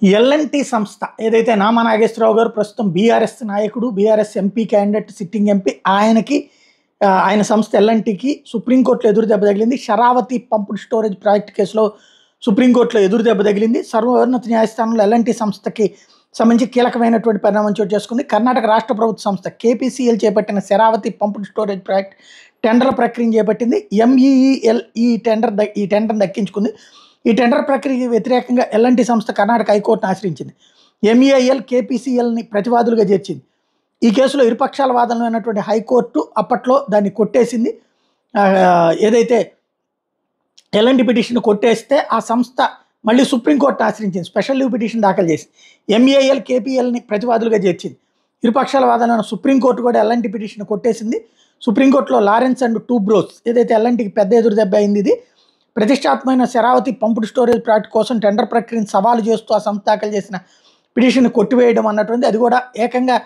L&T సంస్థ ఏదైతే నామా నాగేశ్వరరావు గారు ప్రస్తుతం బీఆర్ఎస్ నాయకుడు, BRS MP candidate, sitting MP. ఆయన సంస్థ ఎల్ఎన్‌టికి సుప్రీంకోర్టులో ఎదురు దెబ్బ తగిలింది. శరావతి పంప్డ్ స్టోరేజ్ ప్రాజెక్ట్ కేసులో సుప్రీంకోర్టులో ఎదురు దెబ్బ తగిలింది. సర్వోన్నత న్యాయస్థానంలో ఎల్ఎన్‌టి సంస్థకి సంబంధించి కీలకమైనటువంటి పరిణామం చోటు చేసుకుంది. కర్ణాటక రాష్ట్ర ప్రభుత్వ సంస్థ కేపీసీఎల్ చేపట్టిన శరావతి పంప్డ్ స్టోరేజ్ ప్రాజెక్ట్ టెండర్ల ప్రక్రియను చేపట్టింది. ఎంఈఈఎల్ ఈ టెండర్ దక్కించుకుంది. ఈ టెండర్ ప్రక్రియకి వ్యతిరేకంగా ఎల్ఎన్‌టి సంస్థ కర్ణాటక హైకోర్టును ఆశ్రయించింది. ఎంఈఐఎల్ కేపీసీఎల్ని ప్రతివాదులుగా చేర్చింది. ఈ కేసులో ఇరుపక్షాల వాదనలు అయినటువంటి హైకోర్టు అప్పట్లో దాన్ని కొట్టేసింది. ఏదైతే ఎల్ఎన్‌టి పిటిషన్ కొట్టేస్తే ఆ సంస్థ మళ్ళీ సుప్రీంకోర్టును ఆశ్రయించింది. స్పెషల్ లీవ్ పిటిషన్ దాఖలు చేసింది. ఎంఈఐఎల్ కేపీఎల్ని ప్రతివాదులుగా చేర్చింది. ఇరుపక్షాల వాదనలను సుప్రీంకోర్టు కూడా ఎల్ఎన్‌టి పిటిషన్ కొట్టేసింది. సుప్రీంకోర్టులో లారెన్స్ అండ్ టూబ్రోస్ ఏదైతే ఎల్ఎన్‌టికి పెద్ద ఎదురు దెబ్బ అయింది. ఇది ప్రతిష్టాత్మకమైన శరావతి పంప్డ్ స్టోరేజ్ ప్రాజెక్ట్ కోసం టెండర్ ప్రక్రియను సవాలు చేస్తూ ఆ సంస్థ దాఖలు చేసిన పిటిషన్ కొట్టివేయడం అన్నటువంటి, అది కూడా ఏకంగా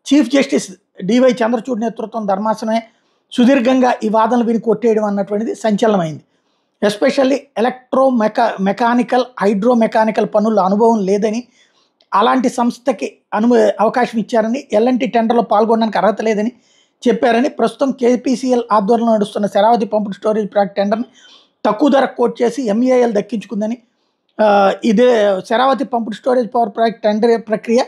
చీఫ్ జస్టిస్ డివై చంద్రచూడ్ నేతృత్వం ధర్మాసనమే సుదీర్ఘంగా ఈ వాదనలు విని కొట్టేయడం అన్నటువంటిది సంచలనమైంది. ఎస్పెషల్లీ మెకానికల్ హైడ్రో మెకానికల్ పనుల్లో అనుభవం లేదని, అలాంటి సంస్థకి అవకాశం ఇచ్చారని, ఎల్ఎన్‌టి టెండర్లో పాల్గొనడానికి అర్హత లేదని చెప్పారని, ప్రస్తుతం కేపీసీఎల్ ఆధ్వర్యంలో నడుస్తున్న శరావతి పంప్డ్ స్టోరేజ్ ప్రాజెక్ట్ టెండర్ని తక్కువ ధరకు కోట్ చేసి ఎంఈఐఎల్ దక్కించుకుందని, ఇదే Sharavathi pumped storage power project tender ప్రక్రియ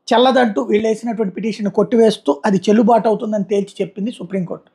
చెల్లదంటూ వీళ్ళు వేసినటువంటి పిటిషన్ కొట్టివేస్తూ అది చెల్లుబాటు అవుతుందని తేల్చి చెప్పింది సుప్రీంకోర్టు.